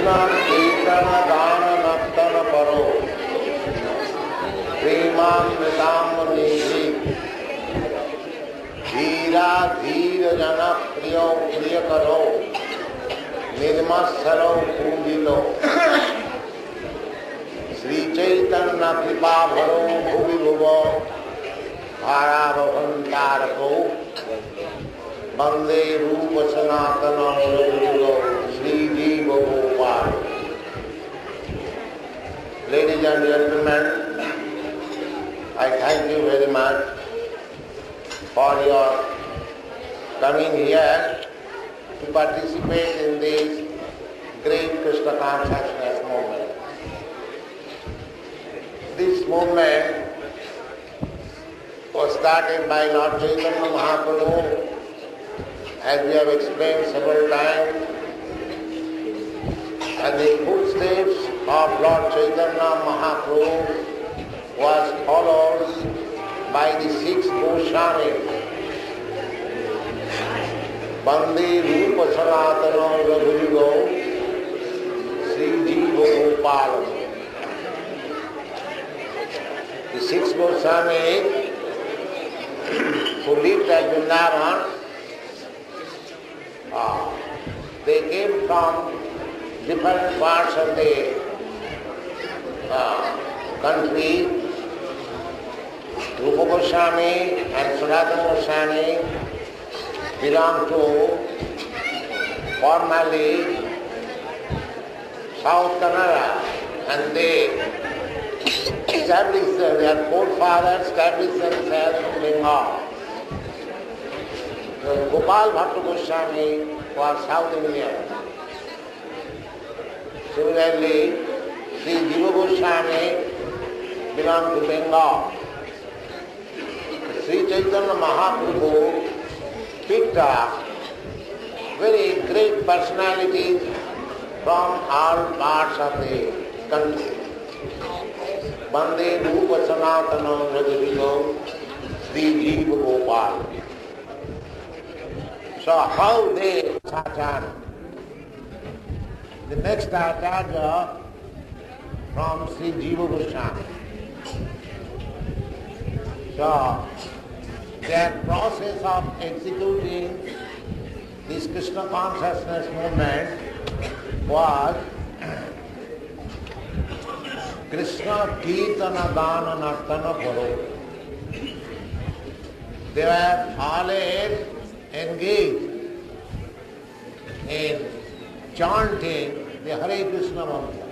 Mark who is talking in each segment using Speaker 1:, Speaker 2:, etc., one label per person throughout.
Speaker 1: Kirtana Dana Nattana Paro Premamritamnidhi Dhira Dhira Jana Priyo Priyakaro Nirmasaro Pujito Sri Caitanya Kripa Bharo Bhuvi Bhuvo Bharavahantarako Bande Rupa Sanatana Raghugo Sri Jiva Gopal. Ladies and gentlemen, I thank you very much for your coming here to participate in this great Kṛṣṇa consciousness movement. This movement was started by Lord Caitanya Mahaprabhu, as we have explained several times, and the footsteps of Lord Caitanya Mahaprabhu was followed by the 6 Goswamis. Bande Rupa Sanatana Raghugo Sri Jiva Gopal. The 6 Goswamis who lived at Vrindavan, they came from different parts of the country. Rupa Goswami and Sanatana Goswami belong to formerly South Kannada, and they established, their forefathers established themselves in Bengal. So Gopal Bhatta Goswami was South Indian. Similarly, Sri Jiva Goswami belonged to Bengal. Sri Caitanya Mahaprabhu picked up very great personalities from all parts of the country. Bande Rupa Sanatana Raghugo Sri Jiva Gopal. So how they started? The next Acharya from Sri Jiva Goswami. So their process of executing this Kṛṣṇa consciousness movement was Kṛṣṇa Kirtana Dana Nattana Paro. They were always engaged in chanting the Hare Kṛṣṇa mantra.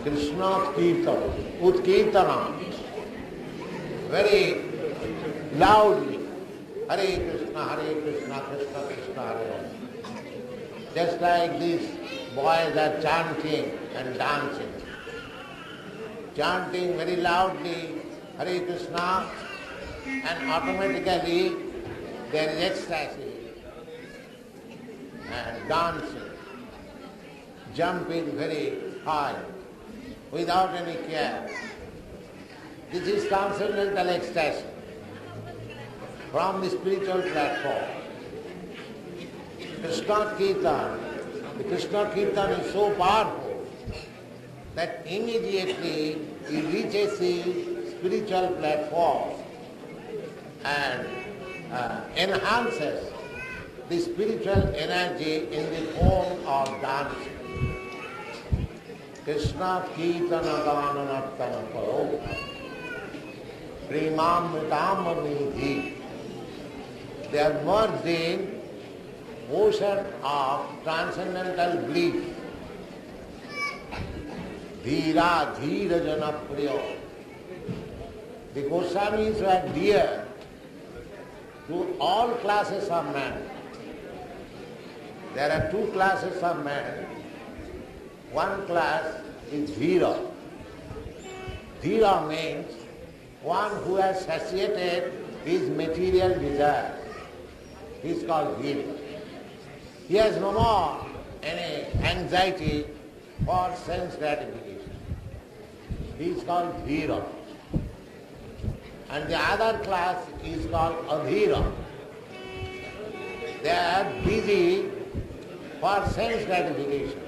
Speaker 1: Kṛṣṇa Kirtana, Utkirtana, very loudly. Hare Kṛṣṇa, Hare Kṛṣṇa, Krishna Krishna, Hare Hare. Just like these boys are chanting and dancing. Chanting very loudly Hare Kṛṣṇa, and automatically there is ecstasy and dancing, jumping very high without any care. This is transcendental ecstasy from the spiritual platform. Kṛṣṇa Kirtan, the Kṛṣṇa Kirtan is so powerful that immediately it reaches the spiritual platform and enhances the spiritual energy in the form of dancing. Kṛṣṇa Kirtana Dana Nattana Paro Premamritamnidhi. They are merged in ocean of transcendental bliss. Dhira Dhira Jana Priyo. The Goswamis were dear to all classes of men. There are 2 classes of men. One class is Dhira. Dhira means one who has satiated his material desires. He is called Dhira. He has no more any anxiety for sense gratification. He is called Dhira. And the other class is called Adhira. They are busy for sense gratification.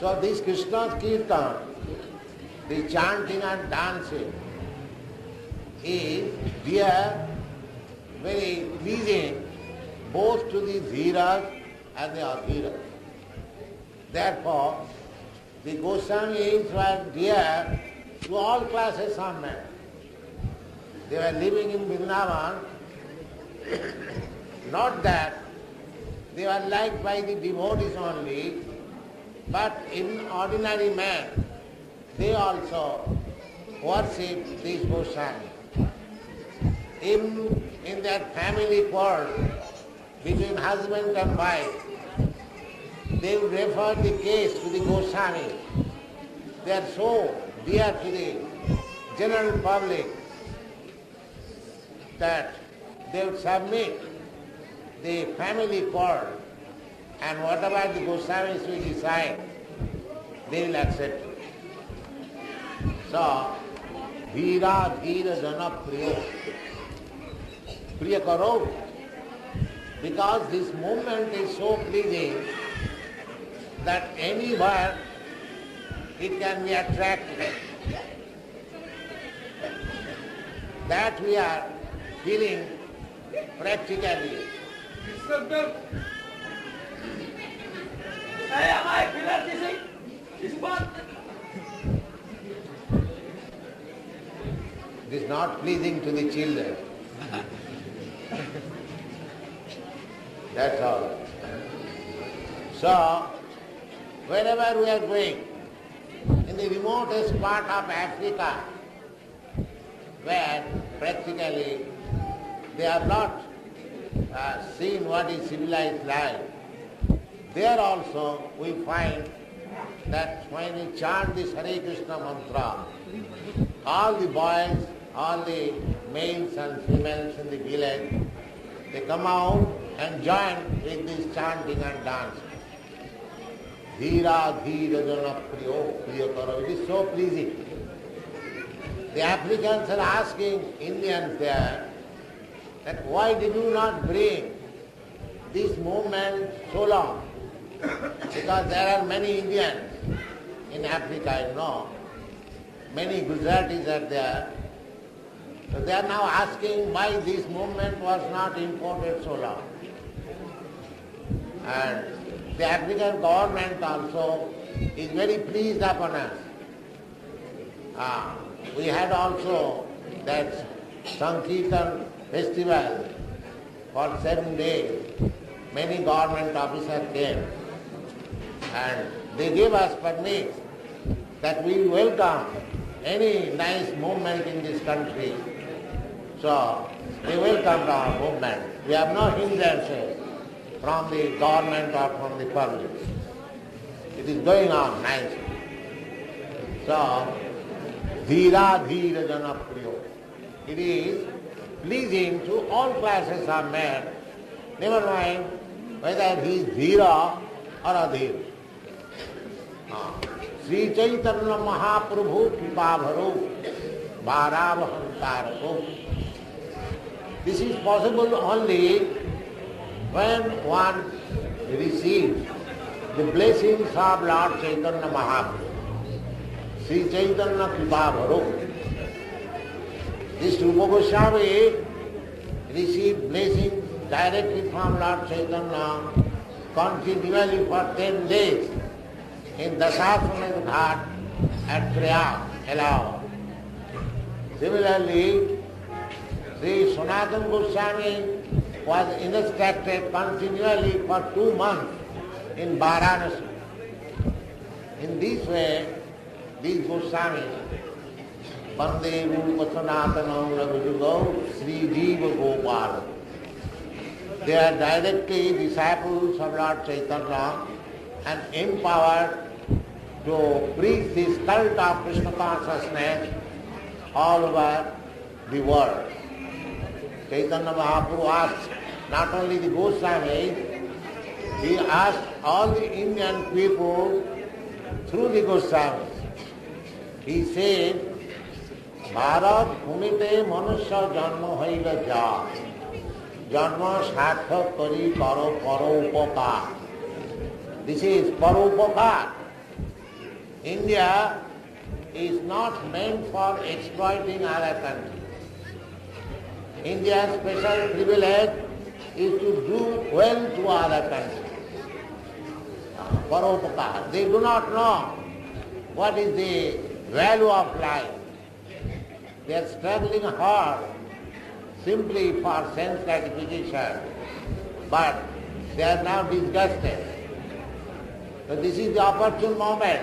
Speaker 1: So this Krishna's Kirtan, the chanting and dancing, is dear, very pleasing both to the Dhiras and the Adhiras. Therefore, the Goswamis were dear to all classes of men. They were living in Vrindavan, not that they were liked by the devotees only, but in ordinary men, they also worship these Goswamis. In their family quarrel between husband and wife, they would refer the case to the Goswami. They are so dear to the general public that they would submit the family quarrel, and whatever the Goswamis will decide, they will accept it. So, Dhira Dhira Jana Priya Karo, because this movement is so pleasing that anywhere it can be attracted. That we are feeling practically. It is not pleasing to the children. That's all. So, wherever we are going, in the remotest part of Africa, where practically they have not seen what is civilized life, there also we find that when we chant this Hare Krishna mantra, all the boys, all the males and females in the village, they come out and join with this chanting and dancing. Dhira Dhira Jana Priya Karo. It is so pleasing. The Africans are asking Indians there that why did you not bring this movement so long? Because there are many Indians in Africa, you know. Many Gujaratis are there. So they are now asking why this movement was not imported so long. And the African government also is very pleased upon us. We had also that Sankirtan festival for 7 days. Many government officers came and they gave us permit that we welcome any nice movement in this country. So we welcome our movement. We have no hindrances from the government or from the public. It is going on nicely. So, Dhira Dhira Jana Priya. It is pleasing to all classes of men, never mind whether he is Dhira or Adhira. Sri Caitanya Mahaprabhu Kipabharu Bharavahantarako. This is possible only when one receives the blessings of Lord Caitanya Mahaprabhu. Sri Caitanya Kṛṣṇa. This Rupa Goswami received blessings directly from Lord Caitanya continually for 10 days in Dasashwamedh Ghat at Prayag, Allahabad. Similarly, Sri Sanatana Goswami was instructed continually for 2 months in Varanasi. In this way, these Goswamis, Bande Rupa Sanatana Raghujugo Sri Jiva Gopala, they are directly disciples of Lord Caitanya and empowered to preach this cult of Krishna consciousness all over the world. Caitanya Mahaprabhu asked not only the Goswamis, he asked all the Indian people through the Goswamis. He said, Bharat Bhumite Manusya Janma Haila Ja, Janma Sarthak Kari Karo Paro Upakar. This is Paro Upakar. India is not meant for exploiting other countries. India's special privilege is to do well to other countries. Paropakar. They do not know what is the value of life. They are struggling hard simply for sense gratification, but they are now disgusted. So this is the opportune moment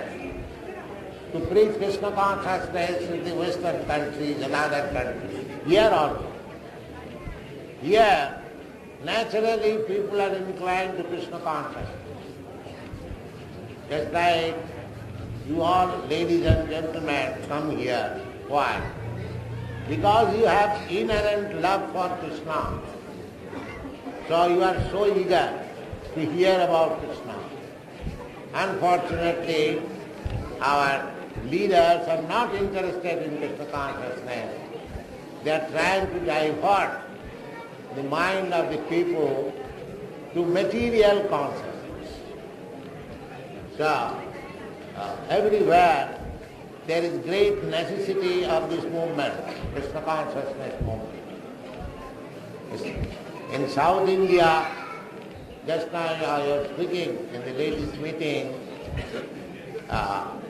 Speaker 1: to preach Kṛṣṇa consciousness in the Western countries and other countries. Here also. Here, naturally people are inclined to Kṛṣṇa consciousness. Just like you all, ladies and gentlemen, come here. Why? Because you have inherent love for Kṛṣṇa. So you are so eager to hear about Kṛṣṇa. Unfortunately, our leaders are not interested in Kṛṣṇa consciousness. They are trying to divert the mind of the people to material consciousness. So, everywhere there is great necessity of this movement, Kṛṣṇa consciousness movement. In South India, just now I was speaking in the ladies' meeting,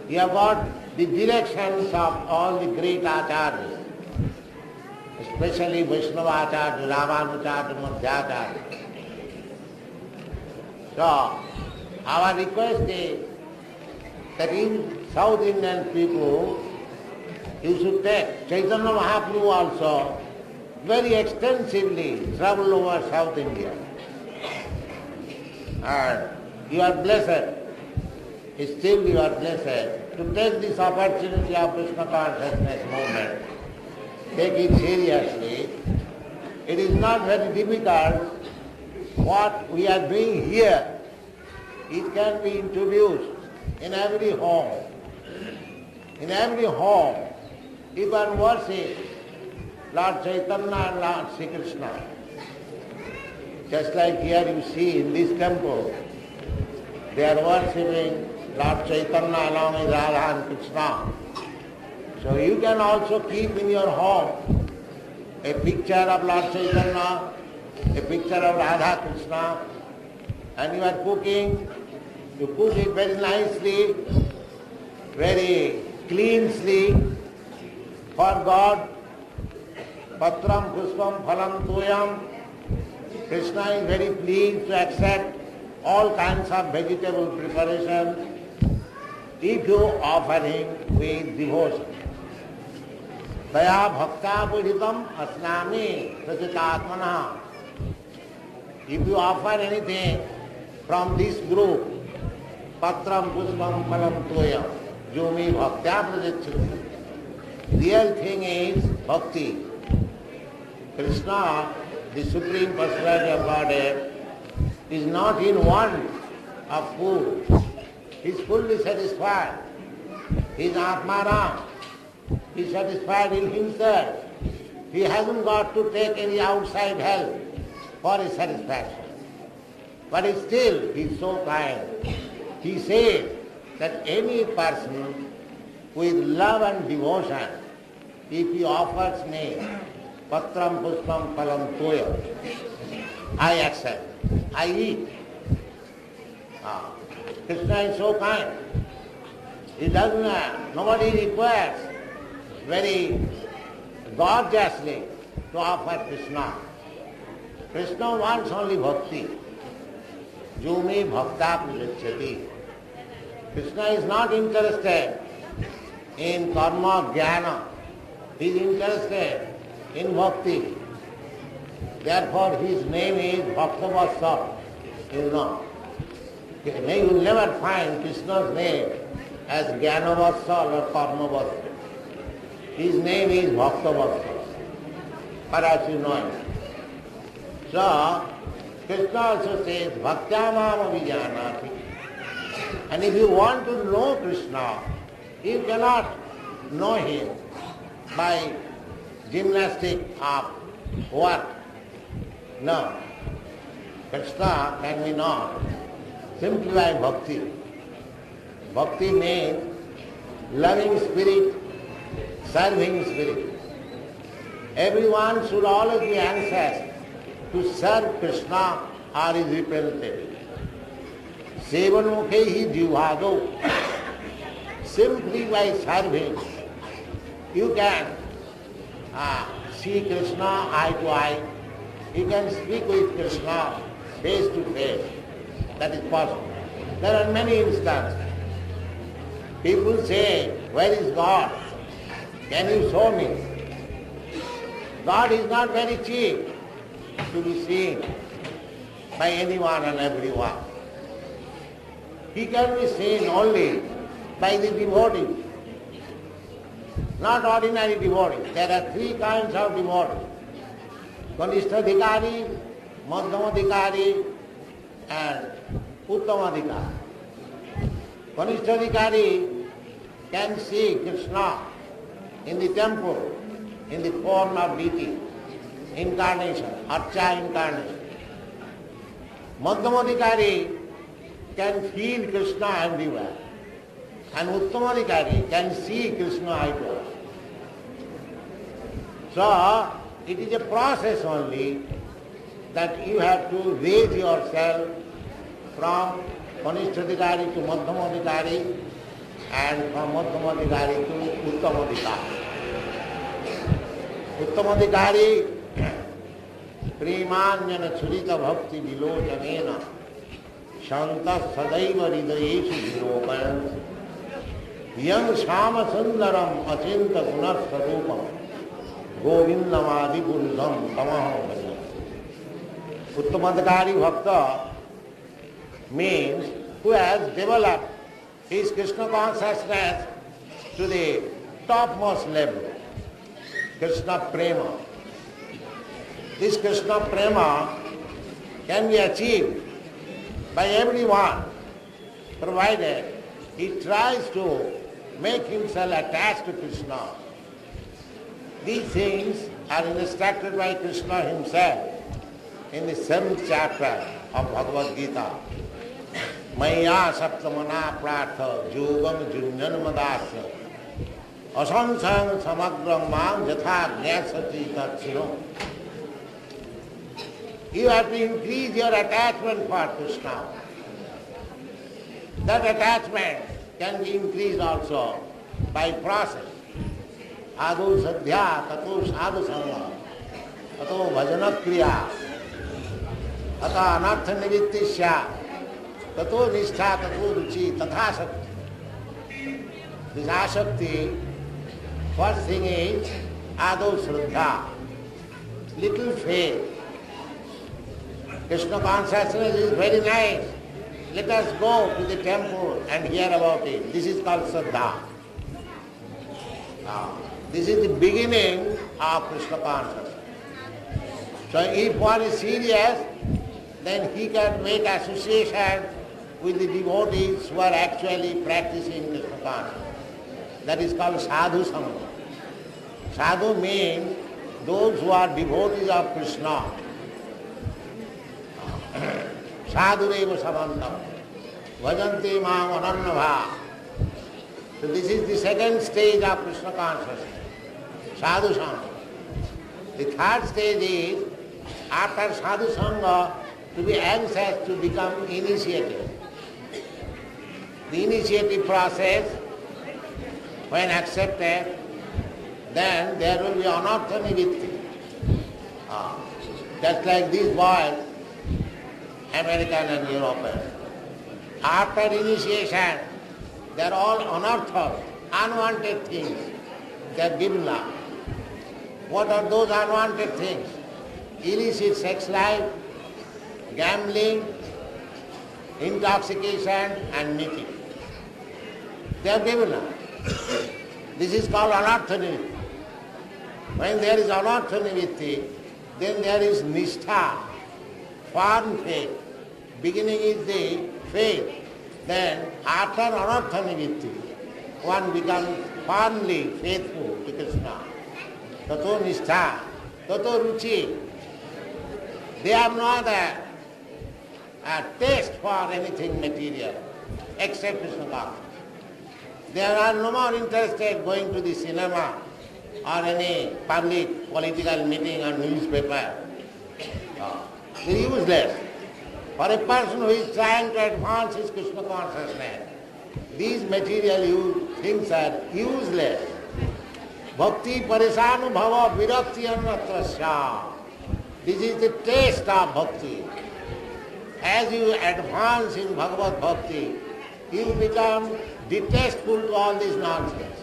Speaker 1: you have got the directions of all the great acharyas, especially Vaishnava acharya, Ramanucharya, Madhyacharya. So, our request is that in South Indian people, you should take Caitanya Mahaprabhu also very extensively travel over South India. And you are blessed, still you are blessed to take this opportunity of Kṛṣṇa consciousness movement. Take it seriously. It is not very difficult. What we are doing here, it can be introduced in every home. In every home, you can worship Lord Caitanya and Lord Sri Kṛṣṇa. Just like here you see in this temple, they are worshipping Lord Caitanya along with Radha and Kṛṣṇa. So you can also keep in your home a picture of Lord Caitanya, a picture of Radha Kṛṣṇa, and you are cooking, you cook it very nicely, very cleanly for God. Patram puspam phalam toyam. Kṛṣṇa is very pleased to accept all kinds of vegetable preparation if you offer him with devotion. Daya bhakta puritam asnami prajitatmana. If you offer anything from this group, patram puspam phalam toyam, jumi bhaktya prajachati. Real thing is bhakti. Kṛṣṇa, the Supreme Personality of Godhead, is not in want of food. He is fully satisfied. He is Atmaram. He is satisfied in himself. He hasn't got to take any outside help for his satisfaction. But still, he is so kind. He says that any person with love and devotion, if he offers me patram puspam phalam toya, I accept, I eat. Kṛṣṇa is so kind. He doesn't, nobody requires very gorgeously to offer Kṛṣṇa. Kṛṣṇa wants only bhakti. Jumi bhakta prajachati. Kṛṣṇa is not interested in karma jnana. He is interested in bhakti. Therefore his name is Bhaktavatsal. You know. You will never find Kṛṣṇa's name as Jnanavatsal or Karmavatsal. His name is Bhaktavatsal. Perhaps you know it. So, Kṛṣṇa also says, Bhaktyamam avijanati. And if you want to know Kṛṣṇa, you cannot know him by gymnastic of work. No. Kṛṣṇa can be known simply by bhakti. Bhakti means loving spirit, serving spirit. Everyone should always be anxious to serve Kṛṣṇa or his representative. Sevanmukhe jivhado. Simply by serving, you can see Kṛṣṇa eye to eye. You can speak with Kṛṣṇa face to face. That is possible. There are many instances. People say, where is God? Can you show me? God is not very cheap to be seen by anyone and everyone. He can be seen only by the devotees, not ordinary devotees. There are three kinds of devotees: Kanishtha-adhikari, Madhyama-adhikari, and Uttama-adhikari. Kanishtha-adhikari can see Kṛṣṇa in the temple, in the form of deity, incarnation, archa incarnation. Madhyama-adhikari can feel Kṛṣṇa everywhere, and Uttama-adhikari can see Kṛṣṇa eye to eye. So, it is a process only that you have to raise yourself from Kanishtha-adhikari to Madhyama-adhikari and from Madhyama-adhikari to Uttama-adhikari. Uttama-adhikari Premanyana Churita Bhakti Vilojanena Shanta Sadaiva Hridayeshu Vilopayan Yang Shama Sundaram Achinta Gunartharupam Govindamadi Purusham Tamaham Bhajan. Uttama-adhikari Bhakta means who has developed his Krishna consciousness to the topmost level. Krishna Prema. This Krishna Prema can be achieved by everyone, provided he tries to make himself attached to Krishna. These things are instructed by Krishna himself in the 7th chapter of Bhagavad Gita. Maya saptamana pratha yogam junyan madasya asansang samagram mam jatha jnasati tatshino. You have to increase your attachment for Kṛṣṇa. That attachment can be increased also by process. Ado sadhya, tato sadhu sangha, tato bhajana kriya, tato anartha nivittisya, tato nishtha, tato ruchi, tatha shakti. This ashakti, first thing is ado shraddha, little faith. Krishna consciousness is very nice. Let us go to the temple and hear about it. This is called Shraddha. This is the beginning of Krishna consciousness. So if one is serious, then he can make association with the devotees who are actually practicing Krishna consciousness. That is called sadhu sangha. Sadhu means those who are devotees of Krishna. Sadhureva samandam, vajante mam anannabha. So this is the second stage of Krishna consciousness, sadhu sangha. The third stage is, after sadhu sangha, to be anxious to become initiated. The initiative process, when accepted, then there will be anartha nivitti. Just like these boys, American and European. After initiation, they are all anarthas, unwanted things. They are given up. What are those unwanted things? Illicit sex life, gambling, intoxication and meeting. They are given up. This is called anartha nivitti. When there is anartha nivitti, then there is nishtha, firm faith. Beginning is the faith. Then after anartha nivitti, one becomes firmly faithful to Krishna. Tato nishtha, tato ruchi. They have no other taste for anything material except Krishna consciousness. They are no more interested going to the cinema or any public political meeting or newspaper. They are useless. For a person who is trying to advance his Krishna consciousness, these material things are useless. Bhakti parisanu bhava virakti annatrasya. This is the taste of bhakti. As you advance in Bhagavad Bhakti, you become detestful to all this nonsense.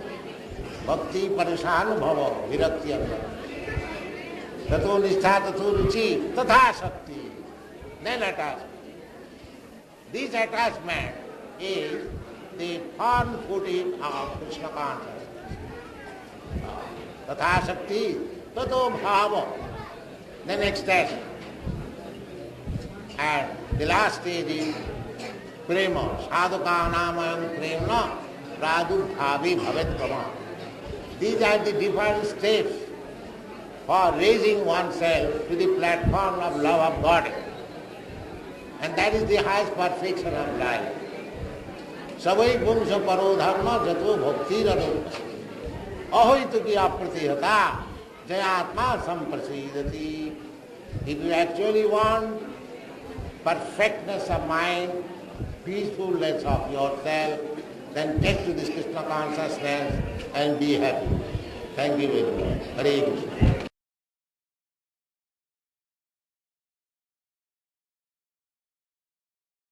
Speaker 1: Bhakti parisanu bhava virakti annatrasya. Tato nishtha tato ruchi tatha shakti. Then attachment. This attachment is the firm footing of Krishna consciousness. Tatha shakti, tato bhava. Then ecstasy. And the last stage is prema. Sadhukanāmayam prema pradubhavi bhavet prama. These are the different steps for raising oneself to the platform of love of God. And that is the highest perfection of life. Savai pumsa paro dharma jato bhakti radho. Ahoitu ki apratihata jayatma samprasidati. If you actually want perfectness of mind, peacefulness of yourself, then take to this Krishna consciousness and be happy. Thank you very much. Hare Krishna.